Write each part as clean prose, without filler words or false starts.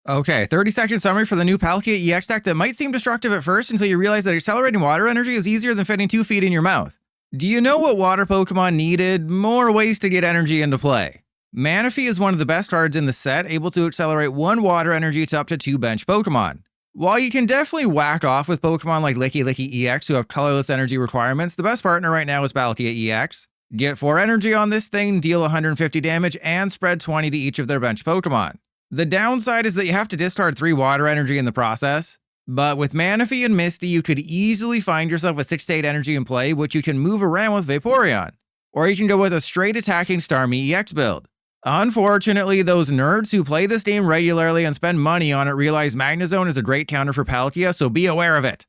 Okay, 30-second summary for the new Palkia EX deck that might seem destructive at first until you realize that accelerating water energy is easier than fitting 2 feet in your mouth. Do you know what water Pokemon needed? More ways to get energy into play. Manaphy is one of the best cards in the set, able to accelerate 1 water energy to up to 2 bench Pokemon. While you can definitely whack off with Pokemon like Licky Licky EX who have colorless energy requirements, the best partner right now is Palkia EX. Get 4 energy on this thing, deal 150 damage, and spread 20 to each of their bench Pokemon. The downside is that you have to discard 3 water energy in the process, but with Manaphy and Misty, you could easily find yourself with 6 to 8 energy in play, which you can move around with Vaporeon. Or you can go with a straight attacking Starmie EX build. Unfortunately, those nerds who play this game regularly and spend money on it realize Magnezone is a great counter for Palkia, so be aware of it.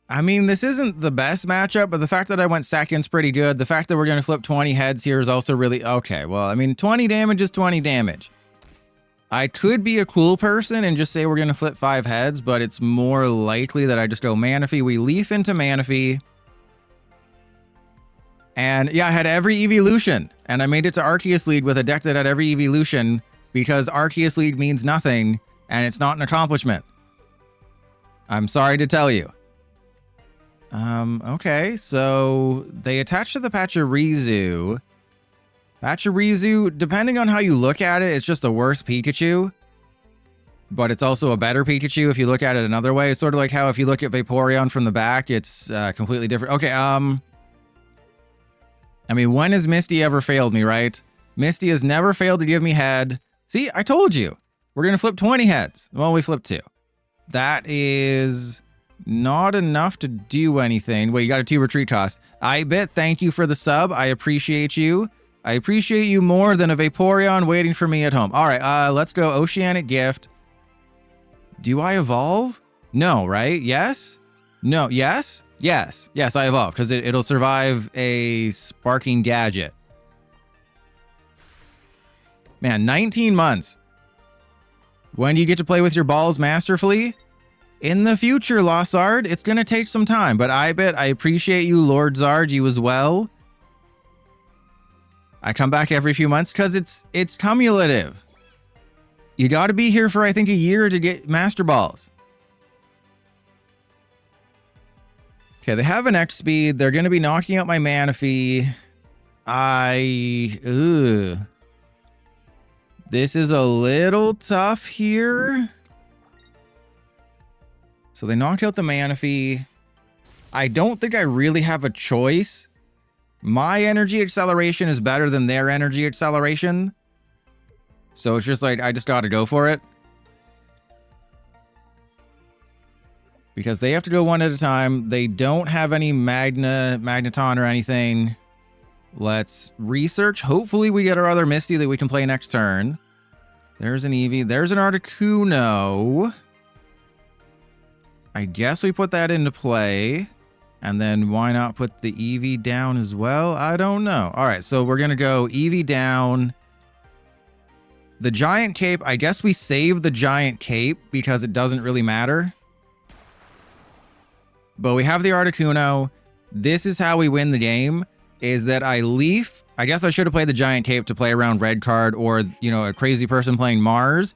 I mean, this isn't the best matchup, but the fact that I went second's pretty good. The fact that we're going to flip 20 heads here is also really... Okay, well, I mean, 20 damage is 20 damage. I could be a cool person and just say we're going to flip 5 heads, but it's more likely that I just go Manaphy. We leaf into Manaphy. And yeah, I had every evolution, and I made it to Arceus Lead with a deck that had every evolution because Arceus Lead means nothing, and it's not an accomplishment. I'm sorry to tell you. Okay, so they attach to the Pachirisu. Pachirisu, depending on how you look at it, it's just a worse Pikachu. But it's also a better Pikachu if you look at it another way. It's sort of like how if you look at Vaporeon from the back, it's completely different. Okay, I mean, when has Misty ever failed me, right? Misty has never failed to give me head. See, I told you. We're going to flip 20 heads. Well, we flipped 2. That is not enough to do anything. Wait, you got a 2 retreat cost. I bet. Thank you for the sub. I appreciate you. I appreciate you more than a Vaporeon waiting for me at home. All right, let's go Oceanic Gift. Do I evolve? No, right? Yes? No, yes? Yes, I evolve because it'll survive a Sparking Gadget. Man, 19 months. When do you get to play with your balls masterfully? In the future, Lost Zard. It's going to take some time, but I bet I appreciate you, Lord Zard, you as well. I come back every few months because it's cumulative. You got to be here for, I think, a year to get Master Balls. Okay, they have an X speed. They're going to be knocking out my Manaphy. This is a little tough here. So they knock out the Manaphy. I don't think I really have a choice. My energy acceleration is better than their energy acceleration. So it's just like, I just got to go for it. Because they have to go one at a time. They don't have any Magneton or anything. Let's research. Hopefully we get our other Misty that we can play next turn. There's an Eevee. There's an Articuno. I guess we put that into play. And then why not put the Eevee down as well? I don't know. All right, so we're going to go Eevee down. The Giant Cape, I guess we save the Giant Cape because it doesn't really matter. But we have the Articuno. This is how we win the game, is that I leaf. I guess I should have played the Giant Cape to play around red card or, you know, a crazy person playing Mars.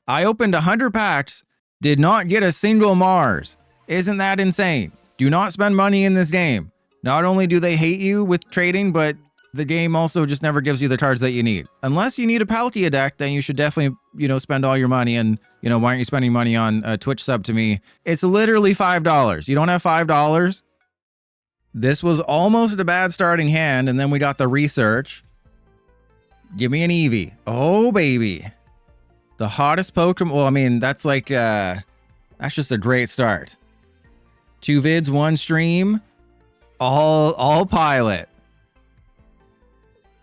I opened 100 packs, did not get a single Mars. Isn't that insane? Do not spend money in this game. Not only do they hate you with trading, but the game also just never gives you the cards that you need. Unless you need a Palkia deck, then you should definitely, you know, spend all your money. And, you know, why aren't you spending money on a Twitch sub to me? It's literally $5. You don't have $5? This was almost a bad starting hand, and then we got the research. Give me an Eevee. Oh, baby. The hottest Pokemon. Well, I mean, that's like, that's just a great start. 2 vids, 1 stream, all pilot.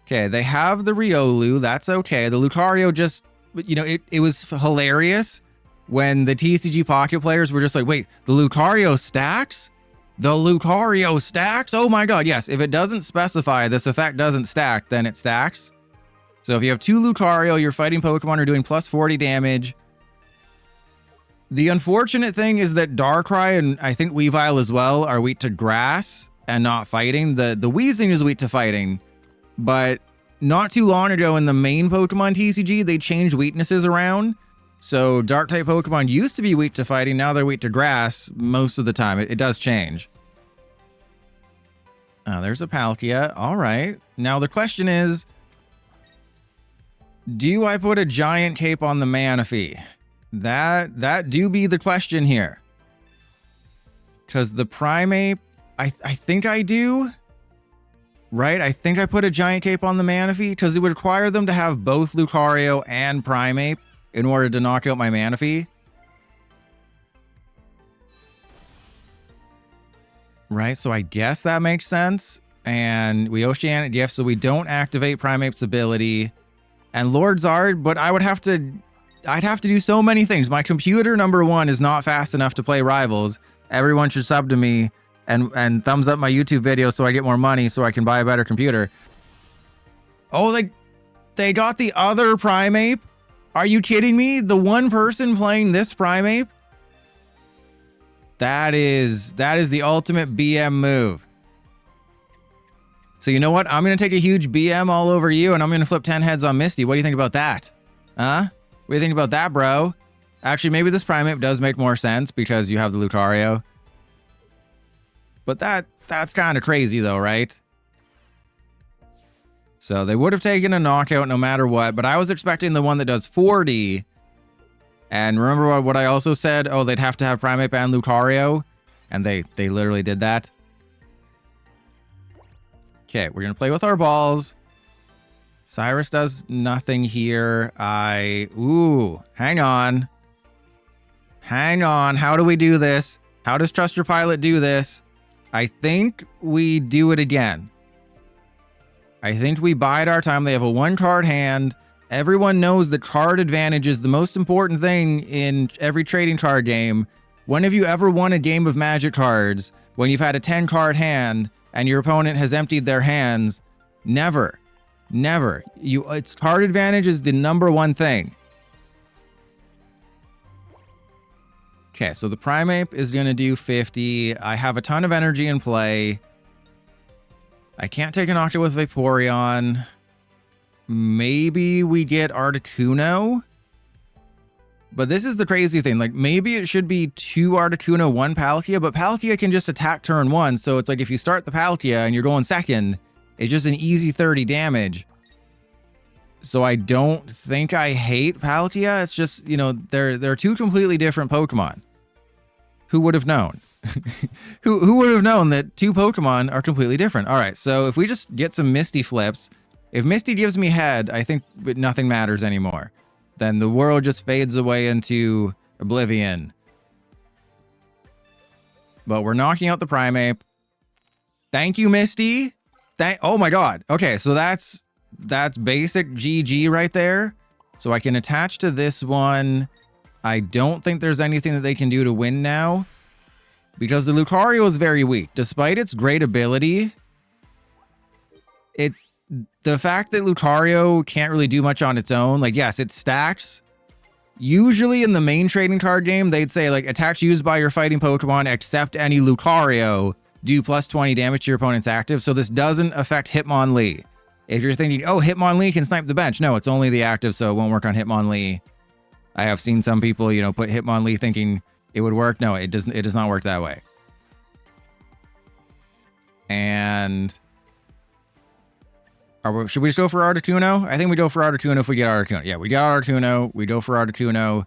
Okay, they have the Riolu. That's okay. The Lucario just, you know, it was hilarious when the TCG Pocket players were just like, wait, the Lucario stacks? The Lucario stacks? Oh my god, yes. If it doesn't specify this effect doesn't stack, then it stacks. So if you have 2 Lucario, your fighting Pokemon are doing plus 40 damage. The unfortunate thing is that Darkrai and I think Weavile as well are weak to grass and not fighting. The Weezing is weak to fighting, but not too long ago in the main Pokemon TCG, they changed weaknesses around. So dark type Pokemon used to be weak to fighting. Now they're weak to grass most of the time. It does change. Oh, there's a Palkia. All right. Now the question is, do I put a giant cape on the Manaphy? That do be the question here. Because the Primeape, I think I do. Right? I think I put a giant cape on the Manaphy because it would require them to have both Lucario and Primeape in order to knock out my Manaphy. Right, so I guess that makes sense. And we Oceanic Gift, so we don't activate Primeape's ability. And Lord Zard, but I'd have to do so many things. My computer, number one, is not fast enough to play Rivals. Everyone should sub to me and thumbs up my YouTube video so I get more money so I can buy a better computer. Oh, they got the other Primeape? Are you kidding me? The one person playing this Primeape? That is the ultimate BM move. So you know what? I'm going to take a huge BM all over you, and I'm going to flip 10 heads on Misty. What do you think about that? Huh? What do you think about that, bro? Actually, maybe this Primeape does make more sense because you have the Lucario. But that's kind of crazy, though, right? So they would have taken a knockout no matter what, but I was expecting the one that does 40. And remember what I also said? Oh, they'd have to have Primeape and Lucario. And they literally did that. Okay, we're going to play with our balls. Cyrus does nothing here. Ooh, hang on. Hang on. How do we do this? How does Trust Your Pilot do this? I think we do it again. I think we bide our time. They have a 1-card hand. Everyone knows that card advantage is the most important thing in every trading card game. When have you ever won a game of Magic cards when you've had a 10-card hand and your opponent has emptied their hands? Never. Never. It's card advantage is the number one thing. Okay, so the Primeape is going to do 50. I have a ton of energy in play. I can't take an Octo with Vaporeon. Maybe we get Articuno. But this is the crazy thing. Like, maybe it should be 2 Articuno, 1 Palkia, but Palkia can just attack turn 1. So it's like if you start the Palkia and you're going second, it's just an easy 30 damage. So I don't think I hate Palkia. It's just, you know, they're 2 completely different Pokemon. Who would have known? Who would have known that 2 Pokemon are completely different? All right, so if we just get some Misty flips, if Misty gives me head, I think nothing matters anymore. Then the world just fades away into oblivion. But we're knocking out the Primeape. Thank you, Misty. Oh my god. Okay, so that's basic GG right there. So I can attach to this one. I don't think there's anything that they can do to win now. Because the Lucario is very weak. Despite its great ability, the fact that Lucario can't really do much on its own, like, yes, it stacks. Usually in the main trading card game, they'd say, like, attacks used by your fighting Pokemon except any Lucario do plus 20 damage to your opponent's active. So this doesn't affect Hitmonlee. If you're thinking, oh, Hitmonlee can snipe the bench. No, it's only the active, so it won't work on Hitmonlee. I have seen some people, you know, put Hitmonlee thinking it would work. No, it does not work that way. And should we just go for Articuno? I think we go for Articuno if we get Articuno. Yeah, we got Articuno. We go for Articuno.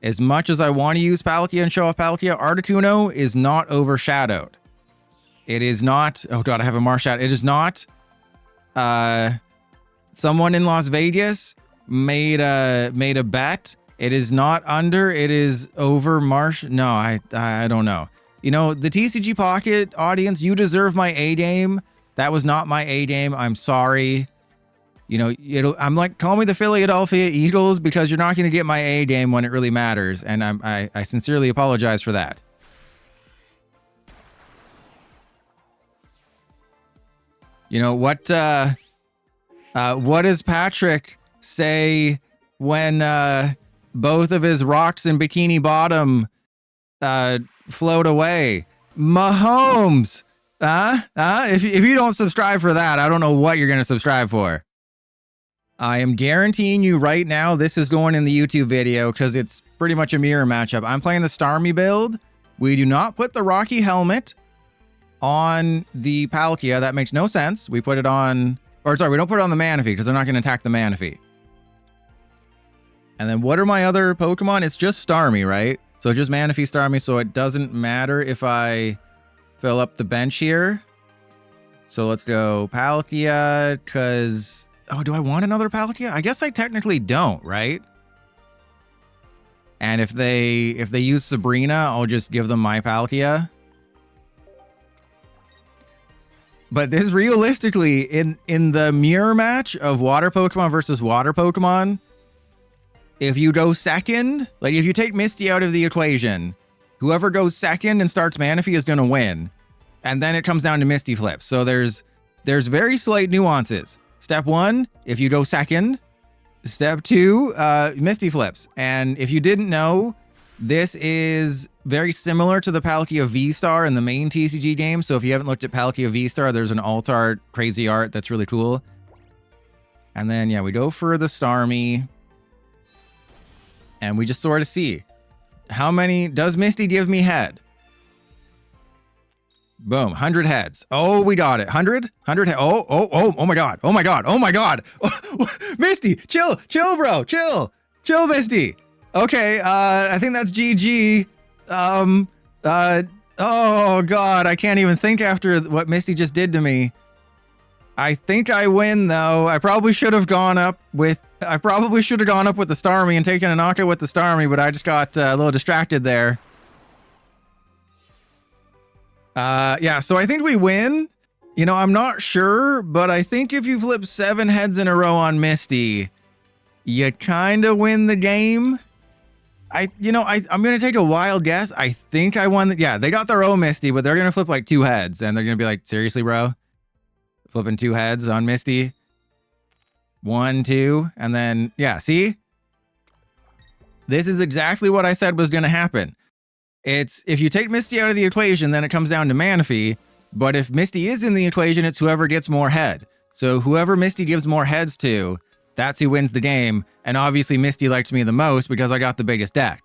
As much as I want to use Palkia and show off Palkia, Articuno is not overshadowed. It is not... Oh god, I have a Marshadow. It is not... someone in Las Vegas made a bet. It is not under. It is over Marsh. No, I don't know. You know, the TCG Pocket audience, you deserve my A game. That was not my A game. I'm sorry. You know, I'm like, call me the Philadelphia Eagles because you're not going to get my A game when it really matters. And I sincerely apologize for that. You know, what does Patrick say when both of his rocks in Bikini Bottom float away? Mahomes! If you don't subscribe for that, I don't know what you're going to subscribe for. I am guaranteeing you right now this is going in the YouTube video because it's pretty much a mirror matchup. I'm playing the Starmie build. We do not put the Rocky helmet on the Palkia. That makes no sense. We put it on... Or sorry, we don't put it on the Manaphy because they're not going to attack the Manaphy. And then what are my other Pokemon? It's just Starmie, right? So it's just Manaphy, Starmie, so it doesn't matter if I fill up the bench here. So let's go Palkia, because... Oh, do I want another Palkia? I guess I technically don't, right? And if they use Sabrina, I'll just give them my Palkia. But this realistically, in the mirror match of water Pokemon versus water Pokemon, if you go second, like if you take Misty out of the equation, whoever goes second and starts Manaphy is going to win. And then it comes down to Misty flips. So there's very slight nuances. Step 1, if you go second. Step 2, Misty flips. And if you didn't know, this is very similar to the Palkia V-Star in the main TCG game. So if you haven't looked at Palkia V-Star, there's an alt art, crazy art that's really cool. And then, yeah, we go for the Starmie. And we just sort of see. How many... Does Misty give me head? Boom, 100 heads. Oh, we got it. 100? 100 head. Oh my god. Oh my god. Oh my god. Misty, chill, bro. Chill, Misty. Okay, I think that's GG. Oh god, I can't even think after what Misty just did to me. I think I win though. I probably should have gone up with the Starmie and taken a knockout with the Starmie, but I just got a little distracted there. Yeah, so I think we win. You know, I'm not sure, but I think if you flip 7 heads in a row on Misty, you kind of win the game. I'm going to take a wild guess. I think I won. Yeah, they got their own Misty, but they're going to flip like 2 heads, and they're going to be like, seriously, bro? Flipping 2 heads on Misty? 1, 2, and then, yeah, see? This is exactly what I said was going to happen. It's if you take Misty out of the equation, then it comes down to Manaphy. But if Misty is in the equation, it's whoever gets more head. So whoever Misty gives more heads to, that's who wins the game. And obviously Misty likes me the most because I got the biggest deck.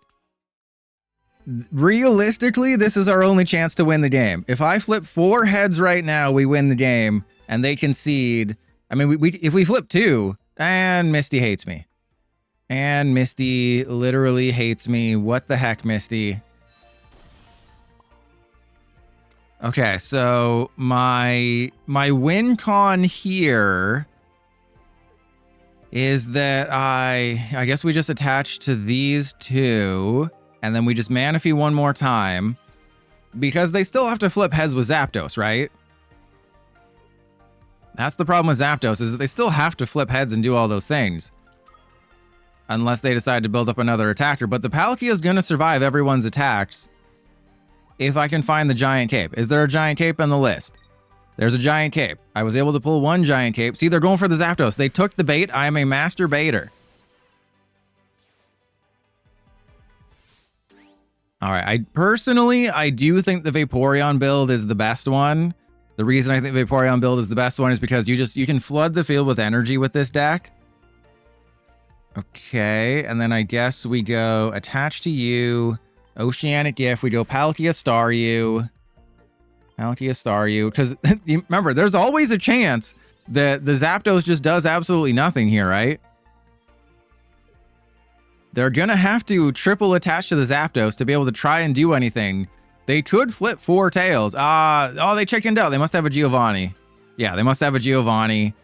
Realistically, this is our only chance to win the game. If I flip 4 heads right now, we win the game and they concede. I mean, if we flip 2, and Misty hates me. And Misty literally hates me. What the heck, Misty? Okay, so my win con here is that I guess we just attach to these 2, and then we just Manaphy one more time, because they still have to flip heads with Zapdos, right? That's the problem with Zapdos, is that they still have to flip heads and do all those things. Unless they decide to build up another attacker, but the Palkia is going to survive everyone's attacks. If I can find the Giant Cape. Is there a Giant Cape on the list? There's a Giant Cape. I was able to pull 1 Giant Cape. See, they're going for the Zapdos. They took the bait. I am a master baiter. All right. I do think the Vaporeon build is the best one. The reason I think Vaporeon build is the best one is because you can flood the field with energy with this deck. Okay. And then I guess we go attach to you. Oceanic Gift, we go Palkia Staryu. Palkia Staryu. Because remember, there's always a chance that the Zapdos just does absolutely nothing here, right? They're going to have to triple attach to the Zapdos to be able to try and do anything. They could flip 4 tails. Oh, they chickened out. They must have a Giovanni. Yeah, they must have a Giovanni.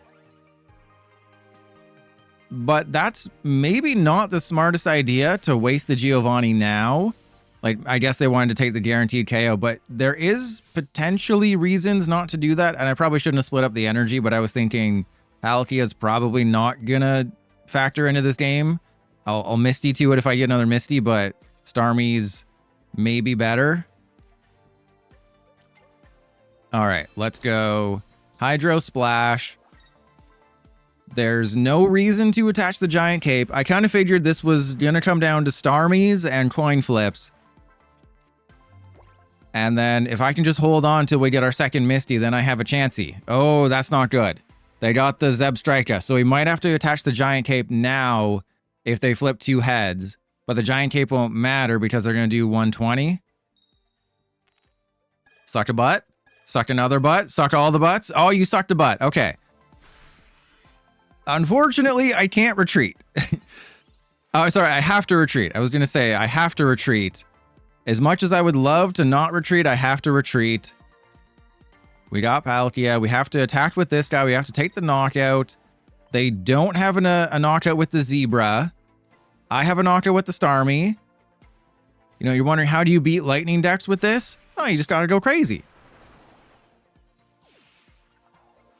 But that's maybe not the smartest idea to waste the Giovanni now. Like, I guess they wanted to take the guaranteed KO, but there is potentially reasons not to do that. And I probably shouldn't have split up the energy, but I was thinking Palkia is probably not going to factor into this game. I'll Misty to it if I get another Misty, but Starmie's maybe better. All right, let's go Hydro Splash. There's no reason to attach the Giant Cape. I kind of figured this was going to come down to Starmies and coin flips. And then if I can just hold on till we get our second Misty, then I have a chancey. Oh, that's not good. They got the Zebstrika, so we might have to attach the Giant Cape now if they flip 2 heads. But the Giant Cape won't matter because they're going to do 120. Sucked a butt. Sucked another butt. Sucked all the butts. Oh, you sucked a butt. Okay. Unfortunately, I can't retreat. Oh, sorry. I have to retreat. I was going to say I have to retreat. As much as I would love to not retreat, I have to retreat. We got Palkia. We have to attack with this guy. We have to take the knockout. They don't have a knockout with the Zebra. I have a knockout with the Starmie. You know, you're wondering, how do you beat lightning decks with this? Oh, you just got to go crazy.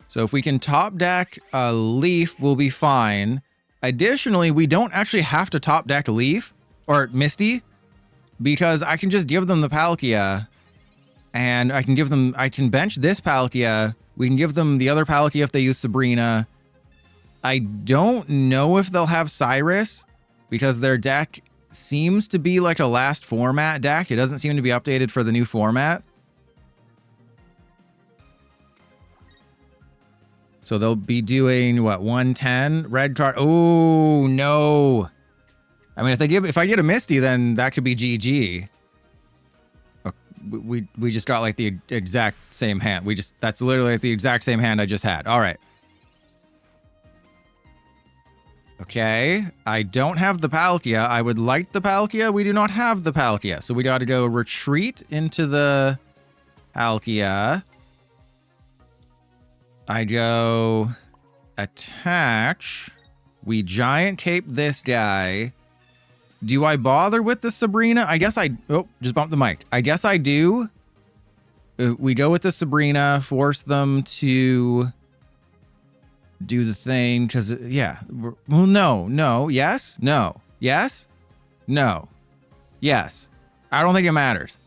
So if we can top deck a Leaf, we'll be fine. Additionally, we don't actually have to top deck Leaf or Misty because I can just give them the Palkia and I can bench this Palkia. We can give them the other Palkia if they use Sabrina. I don't know if they'll have Cyrus because their deck seems to be like a last format deck. It doesn't seem to be updated for the new format. So they'll be doing what, 110 red card. Oh no. I mean, if I get a Misty, then that could be GG. We just got like the exact same hand. That's literally like the exact same hand I just had. All right. Okay, I don't have the Palkia. I would like the Palkia. We do not have the Palkia. So we got to go retreat into the Palkia. I go attach. We Giant Cape this guy. Do I bother with the Sabrina? I guess I... Oh, just bumped the mic. I guess I do. We go with the Sabrina, force them to do the thing, because, yeah. Well, no, yes, no, yes, no, yes. I don't think it matters.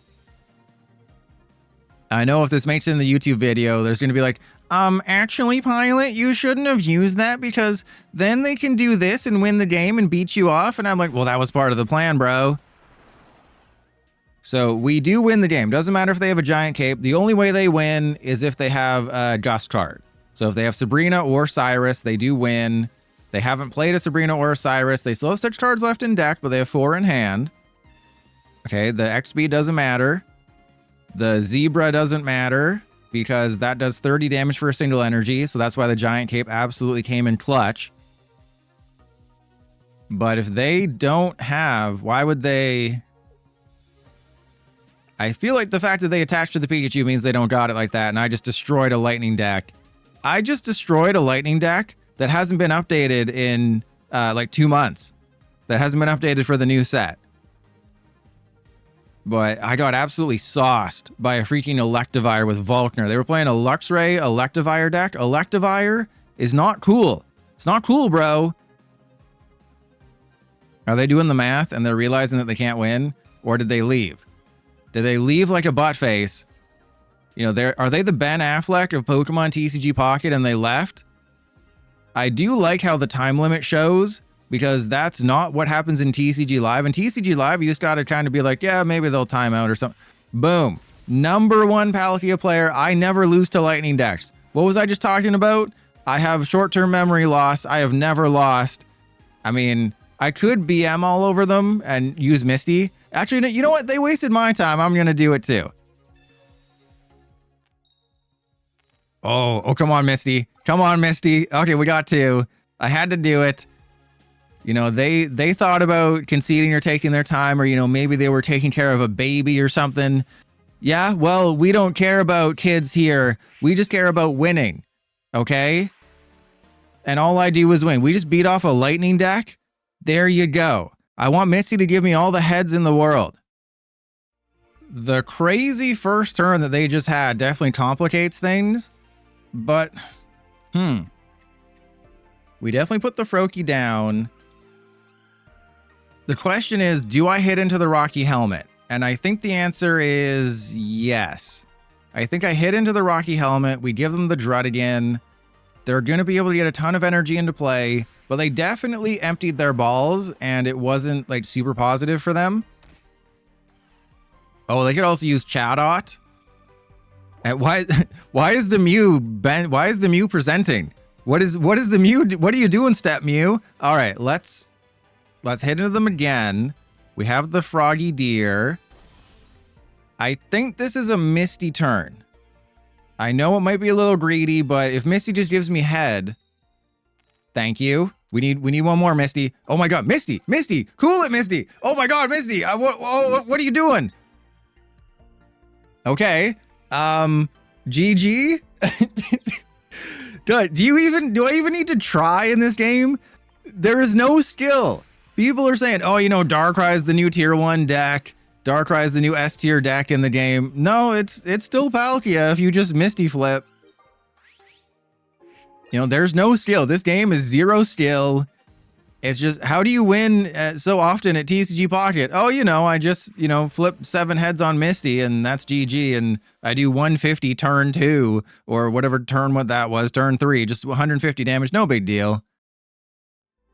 I know if this makes it in the YouTube video, there's going to be like, actually, Pilot, you shouldn't have used that because then they can do this and win the game and beat you off. And I'm like, well, that was part of the plan, bro. So we do win the game. Doesn't matter if they have a Giant Cape. The only way they win is if they have a Gust card. So if they have Sabrina or Cyrus, they do win. They haven't played a Sabrina or a Cyrus. They still have 6 cards left in deck, but they have 4 in hand. Okay, the XP doesn't matter. The Zebra doesn't matter because that does 30 damage for a single energy. So that's why the Giant Cape absolutely came in clutch. But if they don't have, why would they... I feel like the fact that they attached to the Pikachu means they don't got it like that. And I just destroyed a lightning deck. I just destroyed a lightning deck that hasn't been updated in like 2 months. That hasn't been updated for the new set. But I got absolutely sauced by a freaking Electivire with Volkner. They were playing a Luxray Electivire deck. Electivire is not cool. It's not cool, bro. Are they doing the math and they're realizing that they can't win? Or did they leave? Did they leave like a butt face? You know, are they the Ben Affleck of Pokemon TCG Pocket and they left? I do like how the time limit shows because that's not what happens in TCG Live. In TCG Live, you just got to kind of be like, yeah, maybe they'll time out or something. Boom. #1 Palkia player. I never lose to lightning decks. What was I just talking about? I have short-term memory loss. I have never lost. I mean, I could BM all over them and use Misty. Actually, you know what? They wasted my time. I'm going to do it too. Oh, come on, Misty. Come on, Misty. Okay, we got 2. I had to do it. You know, they thought about conceding or taking their time, or, you know, maybe they were taking care of a baby or something. Yeah, well, we don't care about kids here. We just care about winning. Okay? And all I do is win. We just beat off a lightning deck. There you go. I want Misty to give me all the heads in the world. The crazy first turn that they just had definitely complicates things. But, we definitely put the Froakie down. The question is, do I hit into the Rocky Helmet? And I think the answer is yes. I think I hit into the Rocky Helmet. We give them the Druddigan. They're going to be able to get a ton of energy into play, but they definitely emptied their balls, and it wasn't like super positive for them. Oh, they could also use Chatot. And why is the Mew presenting? What is the Mew? What are you doing, Step Mew? All right, let's hit into them again. We have the Froggy Deer. I think this is a Misty turn. I know it might be a little greedy, but if Misty just gives me head, thank you. We need one more, Misty. Oh my God, Misty, cool it, Misty. Oh my God, Misty. What are you doing? Okay. GG. Do I even need to try in this game? There is no skill. People are saying, oh, you know, Darkrai is the new tier 1 deck. Darkrai is the new S tier deck in the game. No, it's still Palkia if you just Misty Flip. You know, there's no skill. This game is 0 skill. It's just, how do you win so often at TCG Pocket? Oh, you know, I just, you know, flip 7 heads on Misty and that's GG. And I do 150 turn 2 or whatever turn what that was, turn 3, just 150 damage. No big deal.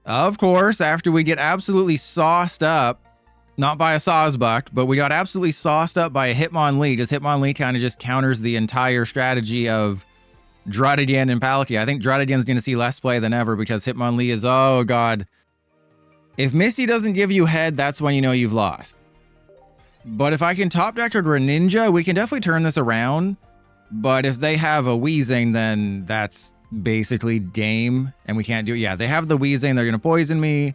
Of course, after we get absolutely sauced up, not by a Sawsbuck, but we got absolutely sauced up by a Hitmonlee. Just Hitmonlee kind of just counters the entire strategy of Druddigon and Palkia. I think Druddigon's going to see less play than ever because Hitmonlee is, oh God. If Misty doesn't give you head, that's when you know you've lost. But if I can top deck a Greninja, we can definitely turn this around. But if they have a Weezing, then that's basically game, and we can't do it. Yeah, they have the Weezing, they're going to poison me.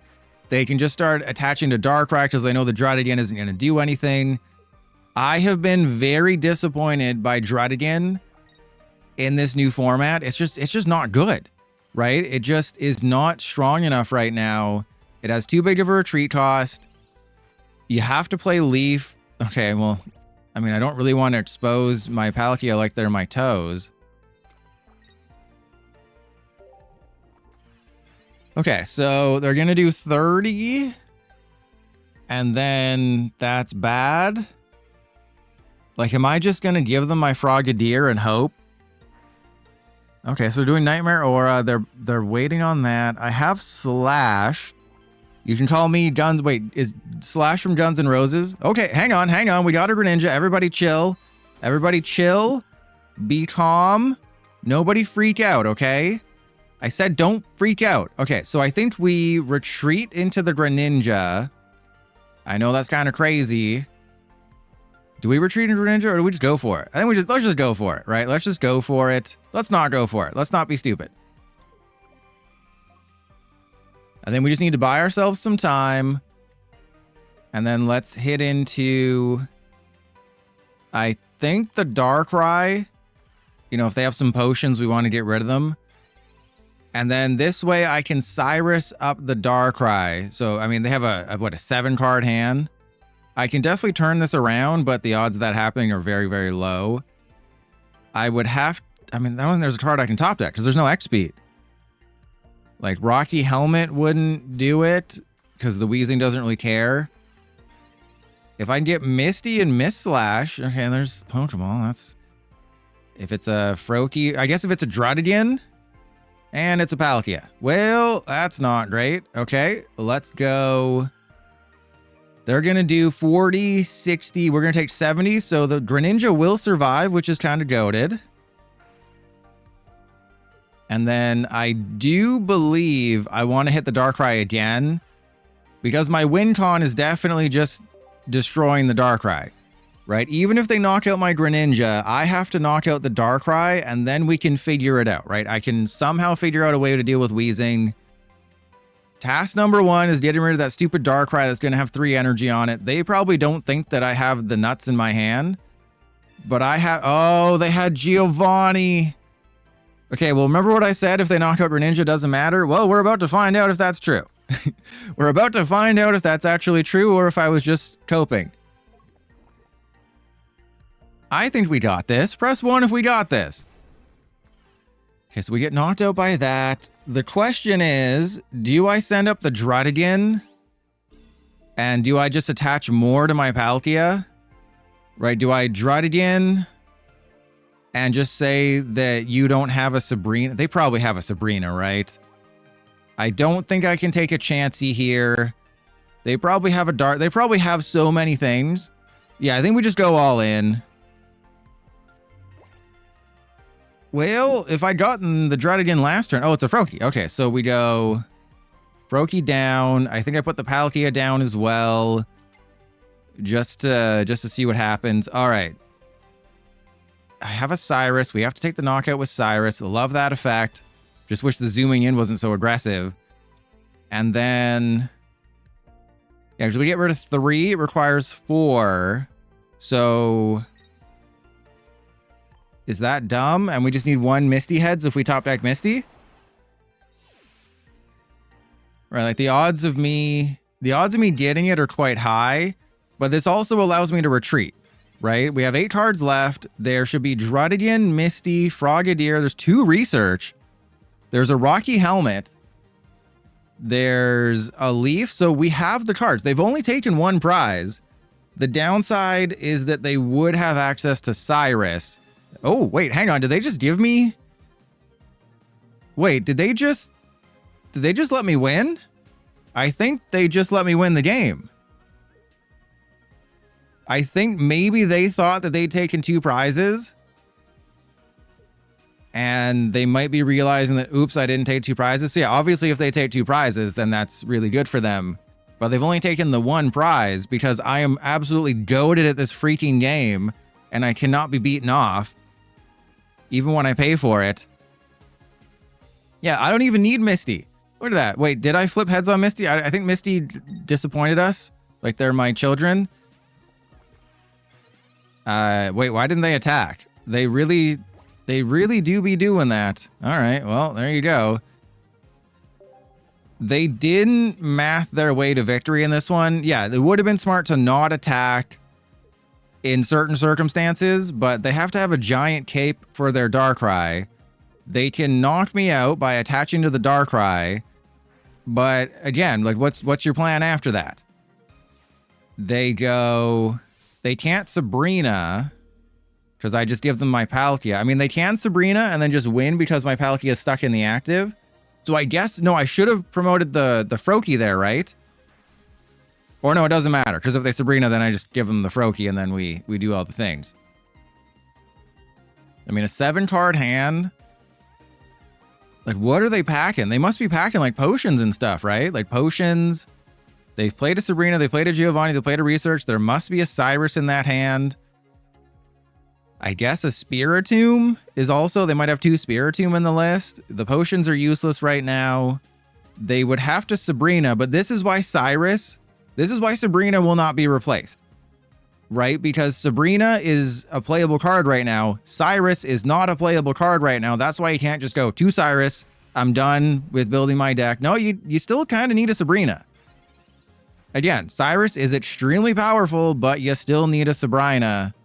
They can just start attaching to Darkrai because they know the Druddigon isn't going to do anything. I have been very disappointed by Druddigon in this new format. It's just not good, right? It just is not strong enough right now. It has too big of a retreat cost. You have to play Leaf. Okay, well, I mean, I don't really want to expose my Palkia like they're my toes. Okay, so they're going to do 30. And then that's bad. Like, am I just going to give them my Frogadier and hope? Okay, so they're doing Nightmare Aura. They're waiting on that. I have Slash. You can call me Guns. Wait, is Slash from Guns N' Roses? Okay, hang on. We got a Greninja. Everybody chill. Everybody chill. Be calm. Nobody freak out, okay? I said don't freak out. Okay, so I think we retreat into the Greninja. I know that's kind of crazy. Do we retreat into Greninja or do we just go for it? I think let's just go for it, right? Let's just go for it. Let's not go for it. Let's not be stupid. I think we just need to buy ourselves some time. And then let's hit into, I think, the Darkrai. You know, if they have some potions, we want to get rid of them. And then this way I can Cyrus up the Darkrai. So, I mean, they have a 7-card hand. I can definitely turn this around, but the odds of that happening are very, very low. I would have, I mean, I don't think there's a card I can top deck because there's no X-Speed. Like, Rocky Helmet wouldn't do it because the Weezing doesn't really care. If I can get Misty and Miss Slash, okay, there's Pokemon. That's, if it's a Froakie, I guess if it's a Druddigon and it's a Palkia. Well, that's not great. Okay, let's go. They're going to do 40, 60. We're going to take 70. So the Greninja will survive, which is kind of goated. And then I do believe I want to hit the Darkrai again because my win con is definitely just destroying the Darkrai, right? Even if they knock out my Greninja, I have to knock out the Darkrai and then we can figure it out, right? I can somehow figure out a way to deal with Weezing. Task number 1 is getting rid of that stupid Darkrai that's going to have 3 energy on it. They probably don't think that I have the nuts in my hand, but I have, oh, they had Giovanni. Okay, well, remember what I said? If they knock out Greninja, doesn't matter. Well, we're about to find out if that's true. We're about to find out if that's actually true or if I was just coping. I think we got this. Press 1 if we got this. Okay, so we get knocked out by that. The question is, do I send up the Druddigon? And do I just attach more to my Palkia? Right, do I Druddigon and just say that you don't have a Sabrina? They probably have a Sabrina, right? I don't think I can take a chancey here. They probably have a Dart. They probably have so many things. Yeah, I think we just go all in. Well, if I'd gotten the Druddigan last turn... Oh, it's a Froakie. Okay, so we go... Froakie down. I think I put the Palkia down as well. Just to see what happens. All right. I have a Cyrus. We have to take the knockout with Cyrus. Love that effect. Just wish the zooming in wasn't so aggressive. And then... Yeah, because we get rid of 3. It requires 4. So... Is that dumb? And we just need 1 Misty Heads if we top deck Misty? Right, like the odds of me getting it are quite high, but this also allows me to retreat, right? We have 8 cards left. There should be Druddigan, Misty, Frogadier. There's 2 Research. There's a Rocky Helmet. There's a Leaf. So we have the cards. They've only taken 1 prize. The downside is that they would have access to Cyrus. Oh, wait, hang on. Did they just give me... Wait, did they just let me win? I think they just let me win the game. I think maybe they thought that they'd taken 2 prizes. And they might be realizing that, oops, I didn't take 2 prizes. So yeah, obviously if they take 2 prizes, then that's really good for them. But they've only taken the 1 prize because I am absolutely goated at this freaking game. And I cannot be beaten off. Even when I pay for it. Yeah, I don't even need Misty. Look at that. Wait, did I flip heads on Misty? I think Misty disappointed us. Like they're my children. Wait, why didn't they attack? They really do be doing that. All right, well, there you go. They didn't math their way to victory in this one. Yeah, it would have been smart to not attack in certain circumstances, but they have to have a giant cape for their Darkrai. They can knock me out by attaching to the Darkrai. But again, like what's your plan after that? They can't Sabrina because I just give them my Palkia. I mean, they can Sabrina and then just win because my Palkia is stuck in the active. So I guess, no, I should have promoted the Froakie there, right? Or no, it doesn't matter because if they Sabrina, then I just give them the Froakie and then we do all the things. I mean, a 7-card hand. Like, what are they packing? They must be packing, like, potions and stuff, right? Like, potions. They've played a Sabrina. They played a Giovanni. They played a Research. There must be a Cyrus in that hand. I guess a Spiritomb is also... They might have 2 Spiritomb in the list. The potions are useless right now. They would have to Sabrina, but this is why Cyrus... This is why Sabrina will not be replaced. Right? Because Sabrina is a playable card right now. Cyrus is not a playable card right now. That's why you can't just go to Cyrus. I'm done with building my deck. No, you still kind of need a Sabrina. Again, Cyrus is extremely powerful, but you still need a Sabrina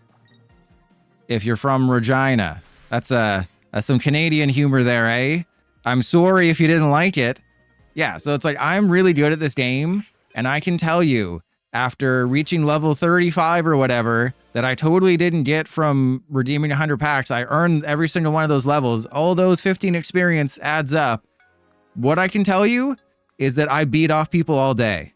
if you're from Regina. That's some Canadian humor there, eh? I'm sorry if you didn't like it. Yeah, so it's like I'm really good at this game, and I can tell you, after reaching level 35 or whatever, that I totally didn't get from redeeming 100 packs. I earned every single one of those levels. All those 15 experience adds up. What I can tell you is that I beat off people all day.